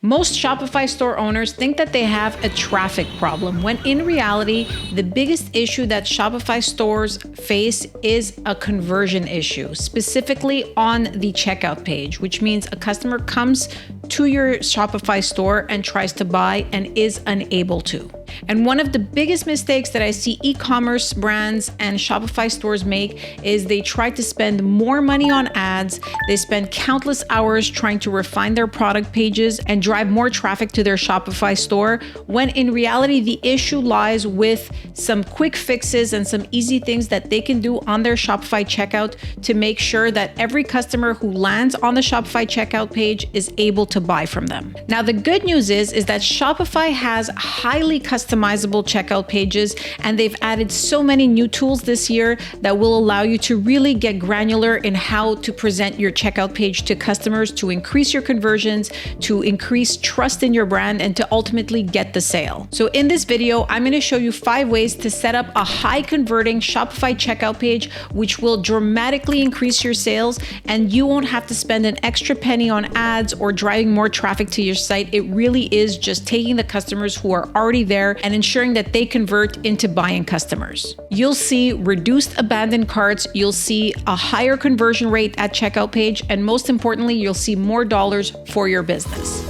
Most Shopify store owners think that they have a traffic problem, when in reality, the biggest issue that Shopify stores face is a conversion issue, specifically on the checkout page, which means a customer comes to your Shopify store and tries to buy and is unable to. And one of the biggest mistakes that I see e-commerce brands and Shopify stores make is they try to spend more money on ads. They spend countless hours trying to refine their product pages and drive more traffic to their Shopify store, when in reality, the issue lies with some quick fixes and some easy things that they can do on their Shopify checkout to make sure that every customer who lands on the Shopify checkout page is able to buy from them. Now, the good news is that Shopify has highly customizable checkout pages, and they've added so many new tools this year that will allow you to really get granular in how to present your checkout page to customers to increase your conversions, to increase trust in your brand, and to ultimately get the sale. So in this video, I'm going to show you 5 ways to set up a high converting Shopify checkout page, which will dramatically increase your sales, and you won't have to spend an extra penny on ads or driving more traffic to your site. It really is just taking the customers who are already there and ensuring that they convert into buying customers. You'll see reduced abandoned carts, you'll see a higher conversion rate at checkout page, and most importantly, you'll see more dollars for your business.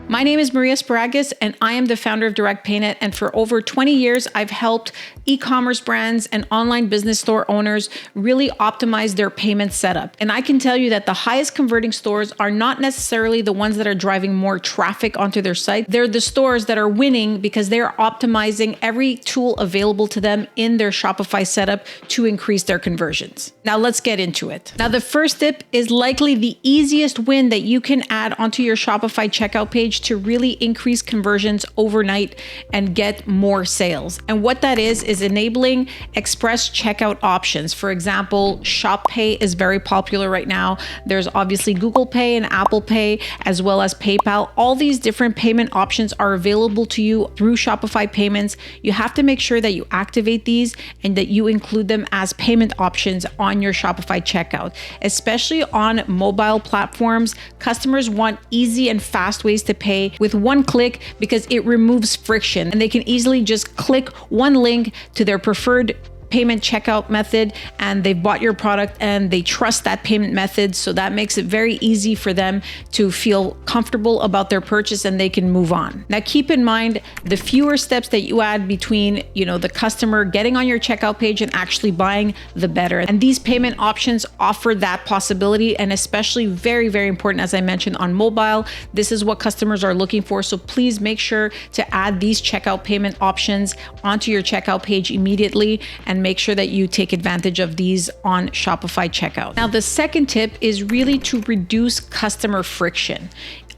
My name is Maria Sparagus, and I am the founder of DirectPayNet. And for over 20 years, I've helped e-commerce brands and online business store owners really optimize their payment setup. And I can tell you that the highest converting stores are not necessarily the ones that are driving more traffic onto their site. They're the stores that are winning because they're optimizing every tool available to them in their Shopify setup to increase their conversions. Now let's get into it. Now, the first tip is likely the easiest win that you can add onto your Shopify checkout page to really increase conversions overnight and get more sales. And what that is enabling express checkout options. For example, Shop Pay is very popular right now. There's obviously Google Pay and Apple Pay, as well as PayPal. All these different payment options are available to you through Shopify Payments. You have to make sure that you activate these and that you include them as payment options on your Shopify checkout. Especially on mobile platforms, customers want easy and fast ways to pay with one click because it removes friction, and they can easily just click one link to their preferred payment checkout method, and they've bought your product and they trust that payment method. So that makes it very easy for them to feel comfortable about their purchase and they can move on. Now, keep in mind, the fewer steps that you add between, the customer getting on your checkout page and actually buying, the better. And these payment options offer that possibility, and especially very, very important, as I mentioned, on mobile. This is what customers are looking for. So please make sure to add these checkout payment options onto your checkout page immediately, and make sure that you take advantage of these on Shopify checkout. Now, the second tip is really to reduce customer friction.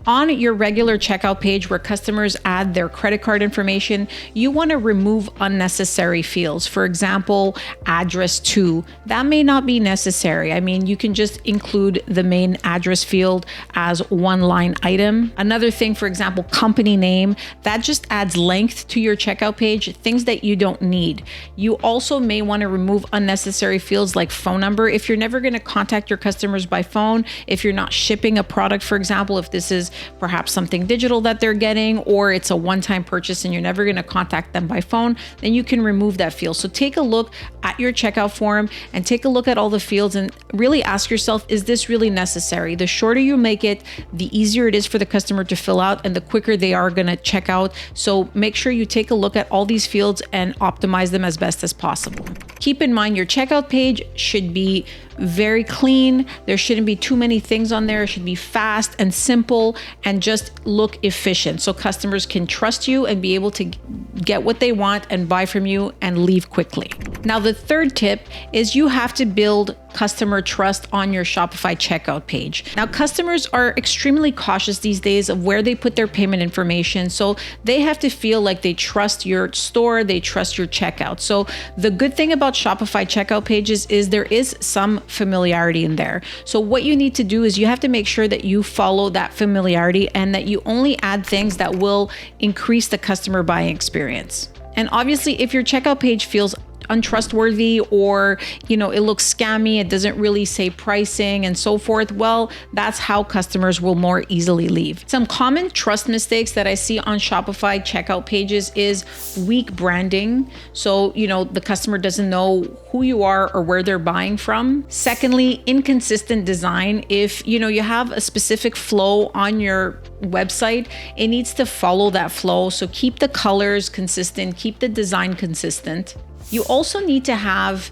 On your regular checkout page where customers add their credit card information, you want to remove unnecessary fields. For example, address to. That may not be necessary. I mean, you can just include the main address field as one line item. Another thing, for example, company name, that just adds length to your checkout page, things that you don't need. You also may want to remove unnecessary fields like phone number. If you're never going to contact your customers by phone, if you're not shipping a product, for example, if this is perhaps something digital that they're getting, or it's a one-time purchase and you're never going to contact them by phone, then you can remove that field. So take a look at your checkout form and take a look at all the fields and really ask yourself, is this really necessary? The shorter you make it, the easier it is for the customer to fill out and the quicker they are going to check out. So make sure you take a look at all these fields and optimize them as best as possible. Keep in mind, your checkout page should be very clean. There shouldn't be too many things on there. It should be fast and simple and just look efficient so customers can trust you and be able to get what they want and buy from you and leave quickly. Now, the third tip is you have to build customer trust on your Shopify checkout page. Now, customers are extremely cautious these days of where they put their payment information. So they have to feel like they trust your store, they trust your checkout. So the good thing about Shopify checkout pages is there is some familiarity in there. So what you need to do is you have to make sure that you follow that familiarity and that you only add things that will increase the customer buying experience. And obviously, if your checkout page feels untrustworthy, or, it looks scammy, it doesn't really say pricing and so forth, well, that's how customers will more easily leave. Some common trust mistakes that I see on Shopify checkout pages is weak branding. So, the customer doesn't know who you are or where they're buying from. Secondly, inconsistent design. If, you have a specific flow on your website, it needs to follow that flow. So keep the colors consistent, keep the design consistent. You also need to have,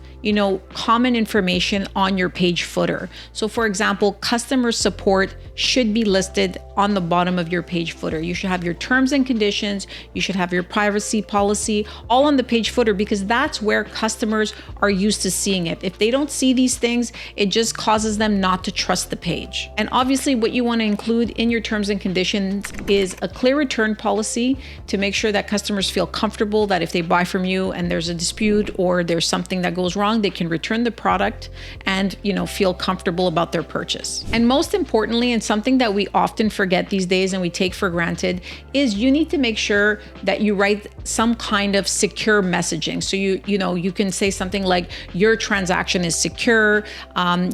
common information on your page footer. So for example, customer support should be listed on the bottom of your page footer. You should have your terms and conditions, you should have your privacy policy, all on the page footer, because that's where customers are used to seeing it. If they don't see these things, it just causes them not to trust the page. And obviously what you want to include in your terms and conditions is a clear return policy to make sure that customers feel comfortable that if they buy from you and there's a dispute or there's something that goes wrong, they can return the product and, feel comfortable about their purchase. And most importantly, and something that we often forget these days and we take for granted, is you need to make sure that you write some kind of secure messaging. So you can say something like your transaction is secure.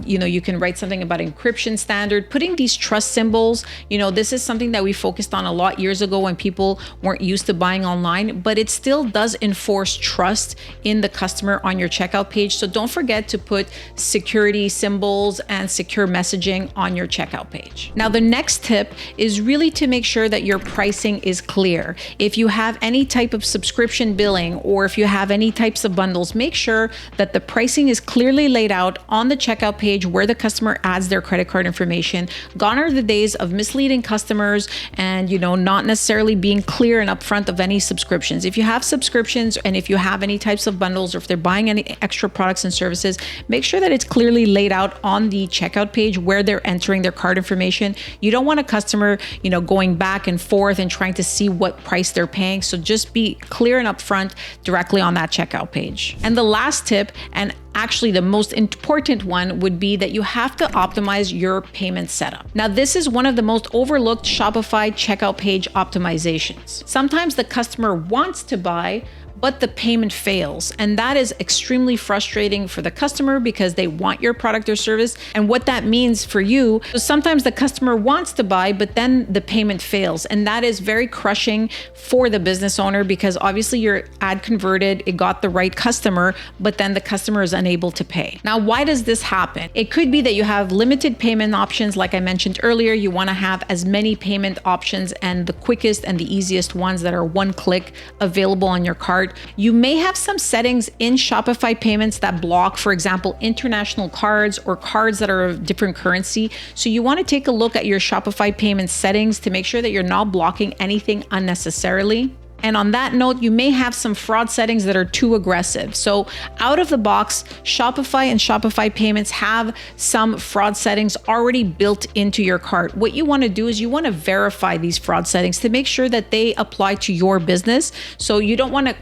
You can write something about encryption standard, putting these trust symbols. This is something that we focused on a lot years ago when people weren't used to buying online, but it still does enforce trust in the customer on your checkout page. So don't forget to put security symbols and secure messaging on your checkout page. Now, the next tip is really to make sure that your pricing is clear. If you have any type of subscription billing or if you have any types of bundles, make sure that the pricing is clearly laid out on the checkout page where the customer adds their credit card information. Gone are the days of misleading customers and, not necessarily being clear and upfront of any subscriptions. If you have subscriptions and if you have any types of bundles, or if they're buying any extra products and services, make sure that it's clearly laid out on the checkout page where they're entering their card information. You don't want a customer, going back and forth and trying to see what price they're paying. So just be clear and upfront directly on that checkout page. And the last tip, and actually the most important one, would be that you have to optimize your payment setup. Now, this is one of the most overlooked Shopify checkout page optimizations. Sometimes the customer wants to buy, but the payment fails. And that is extremely frustrating for the customer because they want your product or service. And what that means for you, so sometimes the customer wants to buy, but then the payment fails. And that is very crushing for the business owner because obviously your ad converted, it got the right customer, but then the customer is unable to pay. Now, why does this happen? It could be that you have limited payment options. Like I mentioned earlier, you want to have as many payment options and the quickest and the easiest ones that are one click available on your cart. You may have some settings in Shopify payments that block, for example, international cards or cards that are of different currency. So you want to take a look at your Shopify payment settings to make sure that you're not blocking anything unnecessarily. And on that note, you may have some fraud settings that are too aggressive. So out of the box, Shopify and Shopify payments have some fraud settings already built into your cart. What you want to do is you want to verify these fraud settings to make sure that they apply to your business. So you don't want to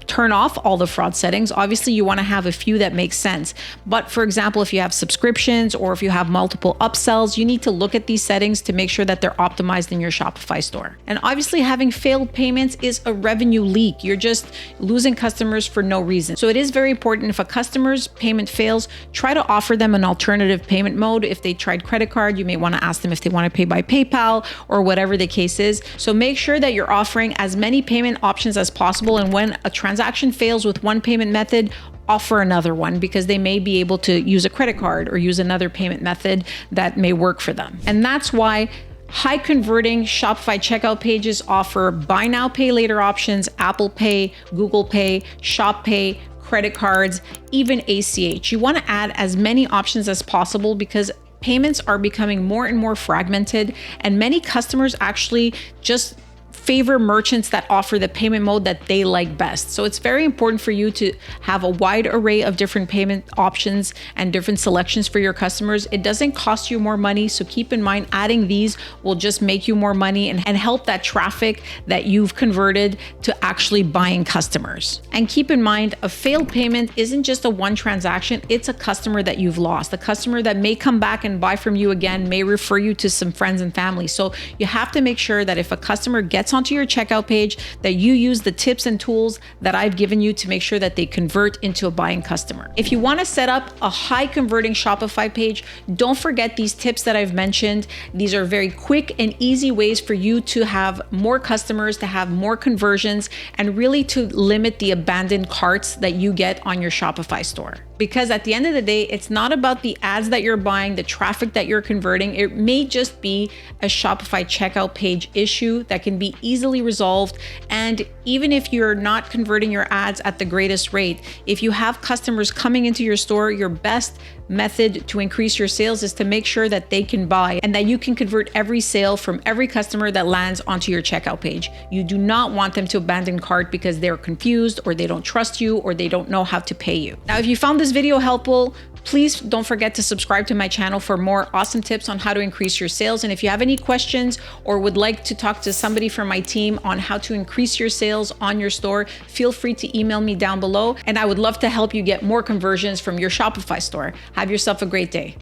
turn off all the fraud settings. Obviously, you want to have a few that make sense. But for example, if you have subscriptions or if you have multiple upsells, you need to look at these settings to make sure that they're optimized in your Shopify store. And obviously, having failed payments is a revenue leak. You're just losing customers for no reason. So it is very important if a customer's payment fails, try to offer them an alternative payment mode. If they tried credit card, you may want to ask them if they want to pay by PayPal or whatever the case is. So make sure that you're offering as many payment options as possible. And when a transaction fails with one payment method, offer another one because they may be able to use a credit card or use another payment method that may work for them. And that's why high converting Shopify checkout pages offer buy now, pay later options, Apple Pay, Google Pay, Shop Pay, credit cards, even ACH. You want to add as many options as possible because payments are becoming more and more fragmented, and many customers actually just favor merchants that offer the payment mode that they like best. So it's very important for you to have a wide array of different payment options and different selections for your customers. It doesn't cost you more money, so keep in mind adding these will just make you more money and help that traffic that you've converted to actually buying customers. And keep in mind, a failed payment isn't just a one transaction, it's a customer that you've lost. A customer that may come back and buy from you again, may refer you to some friends and family. So you have to make sure that if a customer gets gets onto your checkout page, that you use the tips and tools that I've given you to make sure that they convert into a buying customer. If you want to set up a high converting Shopify page, don't forget these tips that I've mentioned. These are very quick and easy ways for you to have more customers, to have more conversions, and really to limit the abandoned carts that you get on your Shopify store. Because at the end of the day, it's not about the ads that you're buying, the traffic that you're converting. It may just be a Shopify checkout page issue that can be easily resolved. And even if you're not converting your ads at the greatest rate, if you have customers coming into your store, your best method to increase your sales is to make sure that they can buy and that you can convert every sale from every customer that lands onto your checkout page. You do not want them to abandon cart because they're confused or they don't trust you or they don't know how to pay you. Now, if you found this video helpful, please don't forget to subscribe to my channel for more awesome tips on how to increase your sales. And if you have any questions or would like to talk to somebody from my team on how to increase your sales on your store, feel free to email me down below. And I would love to help you get more conversions from your Shopify store. Have yourself a great day.